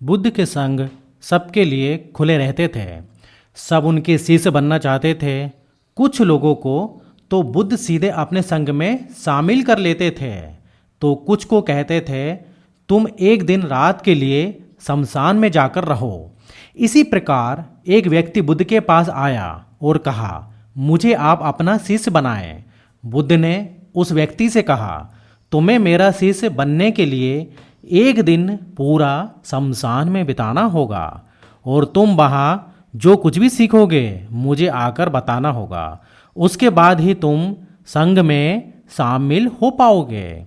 बुद्ध के संग सबके लिए खुले रहते थे। सब उनके शिष्य बनना चाहते थे। कुछ लोगों को तो बुद्ध सीधे अपने संग में शामिल कर लेते थे, तो कुछ को कहते थे तुम एक दिन रात के लिए शमशान में जाकर रहो। इसी प्रकार एक व्यक्ति बुद्ध के पास आया और कहा, मुझे आप अपना शिष्य बनाएं। बुद्ध ने उस व्यक्ति से कहा, तुम्हें मेरा शिष्य बनने के लिए एक दिन पूरा शमशान में बिताना होगा और तुम वहाँ जो कुछ भी सीखोगे मुझे आकर बताना होगा। उसके बाद ही तुम संघ में शामिल हो पाओगे।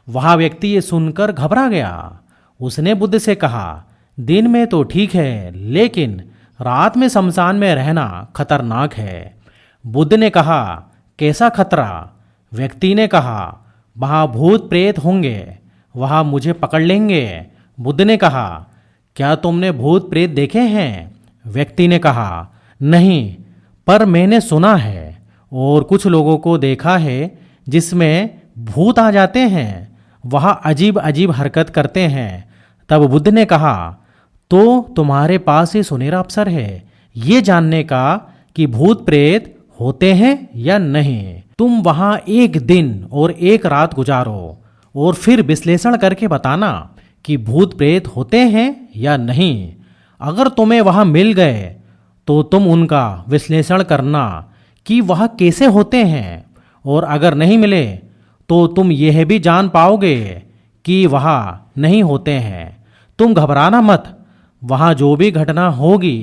वह व्यक्ति ये सुनकर घबरा गया। उसने बुद्ध से कहा, दिन में तो ठीक है, लेकिन रात में शमशान में रहना खतरनाक है। बुद्ध ने कहा, कैसा खतरा? व्यक्ति ने कहा, वहाँ भूत प्रेत होंगे, वहाँ मुझे पकड़ लेंगे। बुद्ध ने कहा, क्या तुमने भूत प्रेत देखे हैं? व्यक्ति ने कहा, नहीं, पर मैंने सुना है और कुछ लोगों को देखा है जिसमें भूत आ जाते हैं, वह अजीब अजीब हरकत करते हैं। तब बुद्ध ने कहा, तो तुम्हारे पास ये सुनहरा अवसर है ये जानने का कि भूत प्रेत होते हैं या नहीं। तुम वहाँ एक दिन और एक रात गुजारो और फिर विश्लेषण करके बताना कि भूत प्रेत होते हैं या नहीं। अगर तुम्हें वहाँ मिल गए तो तुम उनका विश्लेषण करना कि वह कैसे होते हैं, और अगर नहीं मिले तो तुम यह भी जान पाओगे कि वह नहीं होते हैं। तुम घबराना मत, वहाँ जो भी घटना होगी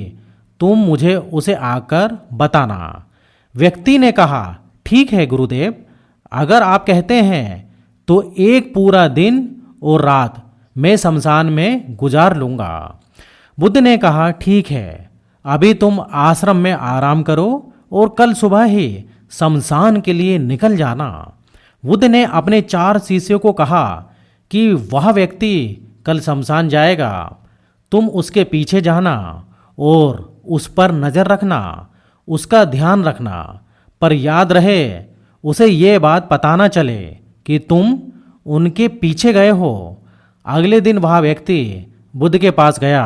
तुम मुझे उसे आकर बताना। व्यक्ति ने कहा, ठीक है गुरुदेव, अगर आप कहते हैं तो एक पूरा दिन और रात मैं शमशान में गुजार लूँगा। बुद्ध ने कहा, ठीक है, अभी तुम आश्रम में आराम करो और कल सुबह ही शमशान के लिए निकल जाना। बुद्ध ने अपने 4 शिष्यों को कहा कि वह व्यक्ति कल शमशान जाएगा, तुम उसके पीछे जाना और उस पर नज़र रखना, उसका ध्यान रखना, पर याद रहे उसे ये बात पता न चले कि तुम उनके पीछे गए हो। अगले दिन वह व्यक्ति बुद्ध के पास गया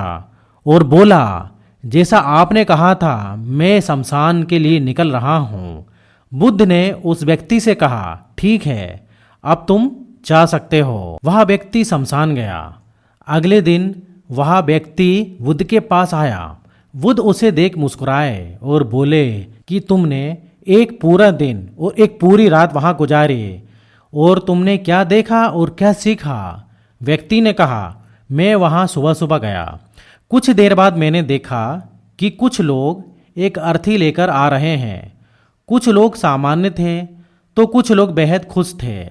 और बोला, जैसा आपने कहा था मैं शमशान के लिए निकल रहा हूँ। बुद्ध ने उस व्यक्ति से कहा, ठीक है, अब तुम जा सकते हो। वह व्यक्ति शमशान गया। अगले दिन वह व्यक्ति बुद्ध के पास आया। बुद्ध उसे देख मुस्कुराए और बोले कि तुमने एक पूरा दिन और एक पूरी रात वहाँ गुजारी और तुमने क्या देखा और क्या सीखा? व्यक्ति ने कहा, मैं वहाँ सुबह सुबह गया। कुछ देर बाद मैंने देखा कि कुछ लोग एक अर्थी लेकर आ रहे हैं। कुछ लोग सामान्य थे तो कुछ लोग बेहद खुश थे।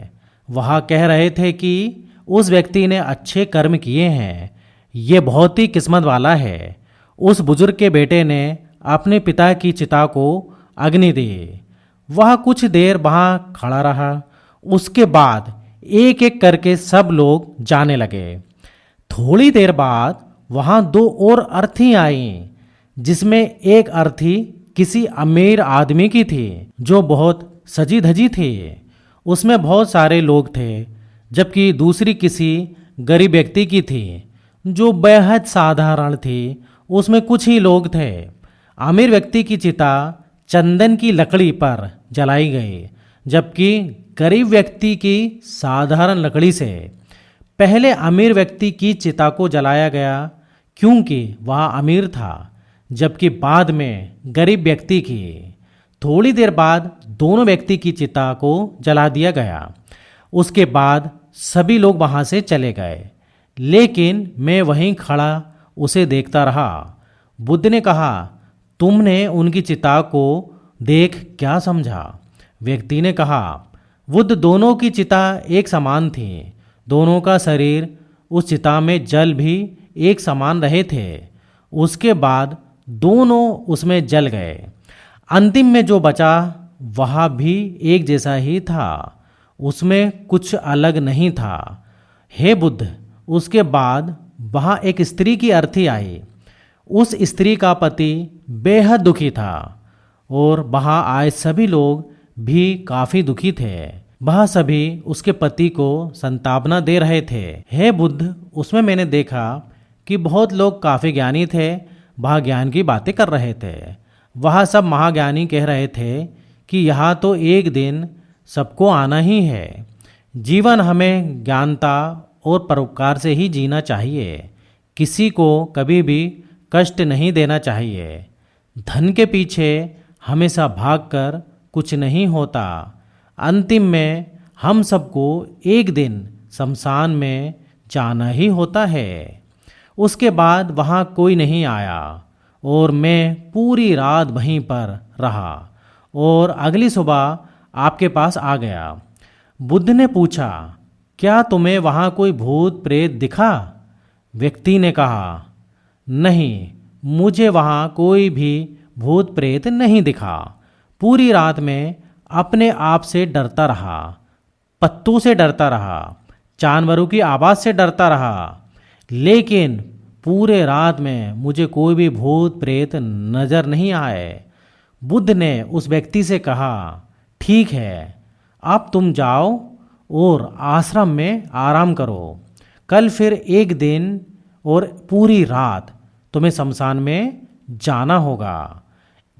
वह कह रहे थे कि उस व्यक्ति ने अच्छे कर्म किए हैं, ये बहुत ही किस्मत वाला है। उस बुजुर्ग के बेटे ने अपने पिता की चिता को अग्नि दी। वह कुछ देर वहाँ खड़ा रहा। उसके बाद एक एक करके सब लोग जाने लगे। थोड़ी देर बाद वहाँ 2 और अर्थी आईं, जिसमें एक अर्थी किसी अमीर आदमी की थी जो बहुत सजी धजी थी। उसमें बहुत सारे लोग थे, जबकि दूसरी किसी गरीब व्यक्ति की थी जो बेहद साधारण थी। उसमें कुछ ही लोग थे। अमीर व्यक्ति की चिता चंदन की लकड़ी पर जलाई गई, जबकि गरीब व्यक्ति की साधारण लकड़ी से। पहले अमीर व्यक्ति की चिता को जलाया गया क्योंकि वह अमीर था, जबकि बाद में गरीब व्यक्ति की। थोड़ी देर बाद दोनों व्यक्ति की चिता को जला दिया गया। उसके बाद सभी लोग वहाँ से चले गए, लेकिन मैं वहीं खड़ा उसे देखता रहा। बुद्ध ने कहा, तुमने उनकी चिता को देख क्या समझा? व्यक्ति ने कहा, बुद्ध दोनों की चिता एक समान थी। दोनों का शरीर उस चिता में जल भी एक समान रहे थे। उसके बाद दोनों उसमें जल गए। अंतिम में जो बचा वह भी एक जैसा ही था, उसमें कुछ अलग नहीं था। हे बुद्ध, उसके बाद वहाँ एक स्त्री की अर्थी आई। उस स्त्री का पति बेहद दुखी था और वहाँ आए सभी लोग भी काफ़ी दुखी थे। वह सभी उसके पति को संतावना दे रहे थे। हे बुद्ध, उसमें मैंने देखा कि बहुत लोग काफ़ी ज्ञानी थे, वह ज्ञान की बातें कर रहे थे। वह सब महाज्ञानी कह रहे थे कि यहाँ तो एक दिन सबको आना ही है। जीवन हमें ज्ञानता और परोपकार से ही जीना चाहिए। किसी को कभी भी कष्ट नहीं देना चाहिए। धन के पीछे हमेशा भागकर कुछ नहीं होता। अंतिम में हम सबको एक दिन शमशान में जाना ही होता है। उसके बाद वहाँ कोई नहीं आया और मैं पूरी रात वहीं पर रहा और अगली सुबह आपके पास आ गया। बुद्ध ने पूछा, क्या तुम्हें वहाँ कोई भूत प्रेत दिखा? व्यक्ति ने कहा, नहीं, मुझे वहाँ कोई भी भूत प्रेत नहीं दिखा। पूरी रात में अपने आप से डरता रहा, पत्तों से डरता रहा, जानवरों की आवाज़ से डरता रहा, लेकिन पूरे रात में मुझे कोई भी भूत प्रेत नजर नहीं आए। बुद्ध ने उस व्यक्ति से कहा, ठीक है, अब तुम जाओ और आश्रम में आराम करो। कल फिर एक दिन और पूरी रात तुम्हें शमशान में जाना होगा।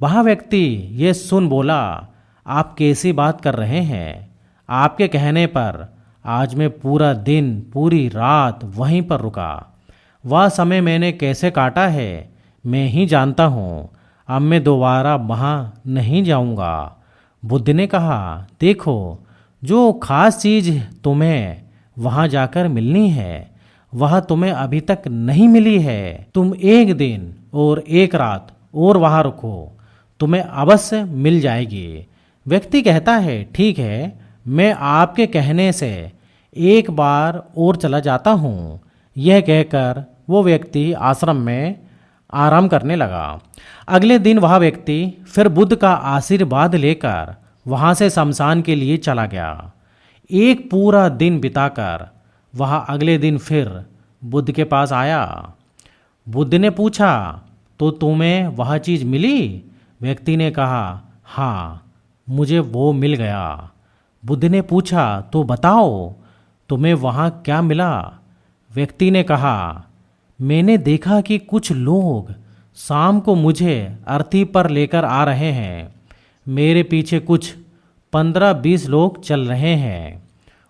वह व्यक्ति ये सुन बोला, आप कैसी बात कर रहे हैं? आपके कहने पर आज मैं पूरा दिन पूरी रात वहीं पर रुका। वह समय मैंने कैसे काटा है मैं ही जानता हूँ। अब मैं दोबारा वहाँ नहीं जाऊँगा। बुद्ध ने कहा, देखो, जो खास चीज़ तुम्हें वहाँ जाकर मिलनी है वह तुम्हें अभी तक नहीं मिली है। तुम एक दिन और एक रात और वहाँ रुको, तुम्हें अवश्य मिल जाएगी। व्यक्ति कहता है, ठीक है, मैं आपके कहने से एक बार और चला जाता हूँ। यह कहकर वो व्यक्ति आश्रम में आराम करने लगा। अगले दिन वह व्यक्ति फिर बुद्ध का आशीर्वाद लेकर वहाँ से शमशान के लिए चला गया। एक पूरा दिन बिताकर वह अगले दिन फिर बुद्ध के पास आया। बुद्ध ने पूछा, तो तुम्हें वह चीज़ मिली? व्यक्ति ने कहा, हाँ, मुझे वो मिल गया। बुद्ध ने पूछा, तो बताओ, तुम्हें वहाँ क्या मिला? व्यक्ति ने कहा, मैंने देखा कि कुछ लोग शाम को मुझे अर्थी पर लेकर आ रहे हैं। मेरे पीछे कुछ 15-20 लोग चल रहे हैं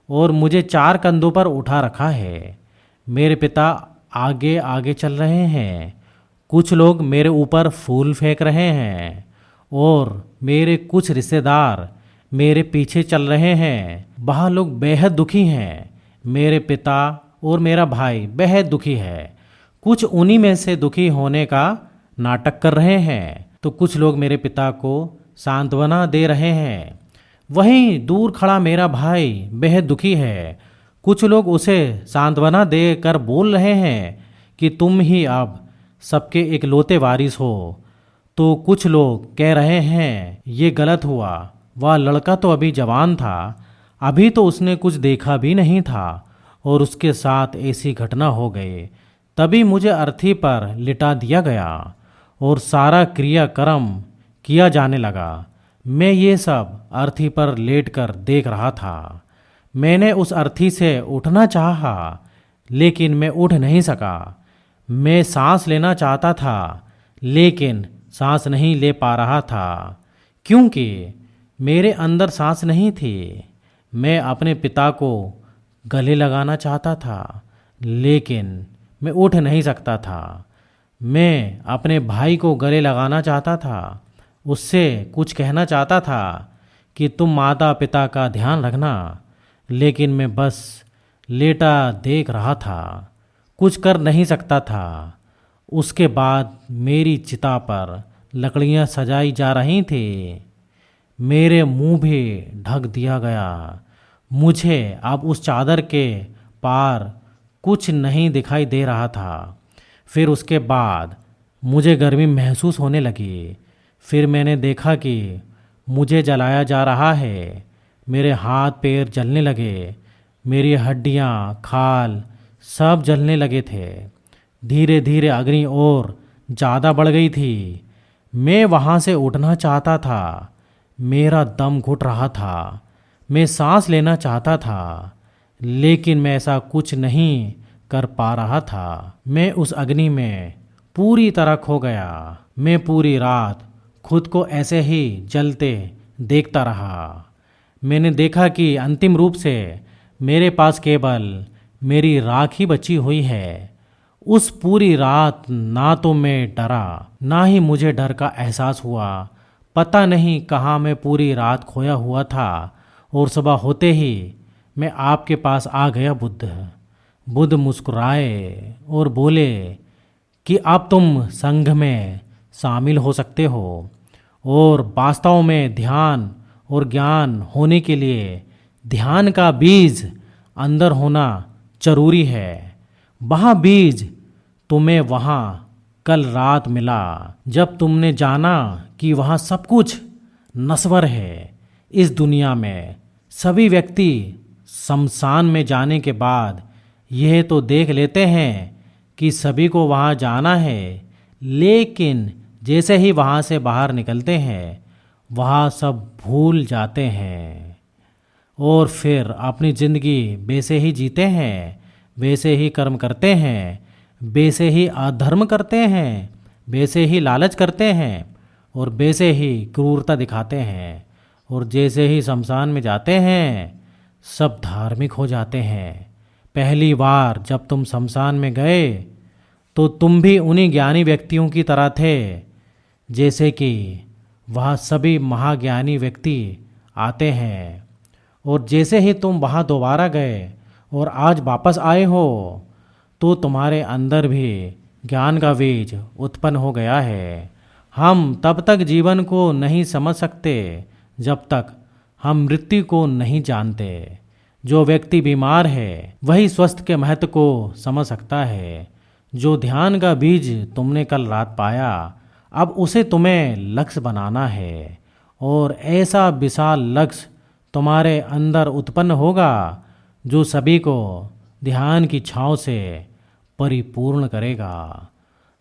और मुझे 4 कंधों पर उठा रखा है। मेरे पिता आगे आगे चल रहे हैं। कुछ लोग मेरे ऊपर फूल फेंक रहे हैं और मेरे कुछ रिश्तेदार मेरे पीछे चल रहे हैं। वह लोग बेहद दुखी हैं। मेरे पिता और मेरा भाई बेहद दुखी है। कुछ उन्हीं में से दुखी होने का नाटक कर रहे हैं, तो कुछ लोग मेरे पिता को सांत्वना दे रहे हैं। वहीं दूर खड़ा मेरा भाई बेहद दुखी है। कुछ लोग उसे सांत्वना देकर बोल रहे हैं कि तुम ही अब सबके इकलौते वारिस हो। तो कुछ लोग कह रहे हैं, ये गलत हुआ, वह लड़का तो अभी जवान था, अभी तो उसने कुछ देखा भी नहीं था और उसके साथ ऐसी घटना हो गई। तभी मुझे अर्थी पर लिटा दिया गया और सारा क्रियाक्रम किया जाने लगा। मैं ये सब अर्थी पर लेटकर देख रहा था। मैंने उस अर्थी से उठना चाहा, लेकिन मैं उठ नहीं सका। मैं सांस लेना चाहता था, लेकिन सांस नहीं ले पा रहा था, क्योंकि मेरे अंदर सांस नहीं थी। मैं अपने पिता को गले लगाना चाहता था, लेकिन मैं उठ नहीं सकता था। मैं अपने भाई को गले लगाना चाहता था, उससे कुछ कहना चाहता था कि तुम माता पिता का ध्यान रखना, लेकिन मैं बस लेटा देख रहा था, कुछ कर नहीं सकता था। उसके बाद मेरी चिता पर लकड़ियां सजाई जा रही थी। मेरे मुंह भी ढक दिया गया। मुझे अब उस चादर के पार कुछ नहीं दिखाई दे रहा था। फिर उसके बाद मुझे गर्मी महसूस होने लगी। फिर मैंने देखा कि मुझे जलाया जा रहा है। मेरे हाथ पैर जलने लगे। मेरी हड्डियाँ, खाल सब जलने लगे थे। धीरे धीरे अग्नि और ज़्यादा बढ़ गई थी। मैं वहाँ से उठना चाहता था। मेरा दम घुट रहा था। मैं सांस लेना चाहता था, लेकिन मैं ऐसा कुछ नहीं कर पा रहा था। मैं उस अग्नि में पूरी तरह खो गया। मैं पूरी रात खुद को ऐसे ही जलते देखता रहा। मैंने देखा कि अंतिम रूप से मेरे पास केवल मेरी राख ही बची हुई है। उस पूरी रात ना तो मैं डरा, ना ही मुझे डर का एहसास हुआ। पता नहीं कहाँ मैं पूरी रात खोया हुआ था और सुबह होते ही मैं आपके पास आ गया। बुद्ध मुस्कुराए और बोले कि अब तुम संघ में शामिल हो सकते हो और वास्तव में ध्यान और ज्ञान होने के लिए ध्यान का बीज अंदर होना जरूरी है। वह बीज तुम्हें वहाँ कल रात मिला जब तुमने जाना कि वहाँ सब कुछ नश्वर है। इस दुनिया में सभी व्यक्ति शमशान में जाने के बाद यह तो देख लेते हैं कि सभी को वहाँ जाना है, लेकिन जैसे ही वहाँ से बाहर निकलते हैं वहाँ सब भूल जाते हैं और फिर अपनी ज़िंदगी वैसे ही जीते हैं, वैसे ही कर्म करते हैं, वैसे ही अधर्म करते हैं, वैसे ही लालच करते हैं और वैसे ही क्रूरता दिखाते हैं। और जैसे ही शमशान में जाते हैं सब धार्मिक हो जाते हैं। पहली बार जब तुम शमशान में गए तो तुम भी उन्हीं ज्ञानी व्यक्तियों की तरह थे, जैसे कि वह सभी महाज्ञानी व्यक्ति आते हैं। और जैसे ही तुम वहाँ दोबारा गए और आज वापस आए हो तो तुम्हारे अंदर भी ज्ञान का बीज उत्पन्न हो गया है। हम तब तक जीवन को नहीं समझ सकते जब तक हम मृत्यु को नहीं जानते। जो व्यक्ति बीमार है वही स्वस्थ के महत्व को समझ सकता है। जो ध्यान का बीज तुमने कल रात पाया, अब उसे तुम्हें लक्ष्य बनाना है और ऐसा विशाल लक्ष्य तुम्हारे अंदर उत्पन्न होगा जो सभी को ध्यान की छाँव से परिपूर्ण करेगा।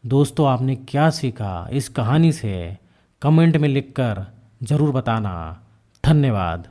दोस्तों, आपने क्या सीखा इस कहानी से कमेंट में लिखकर ज़रूर बताना। धन्यवाद।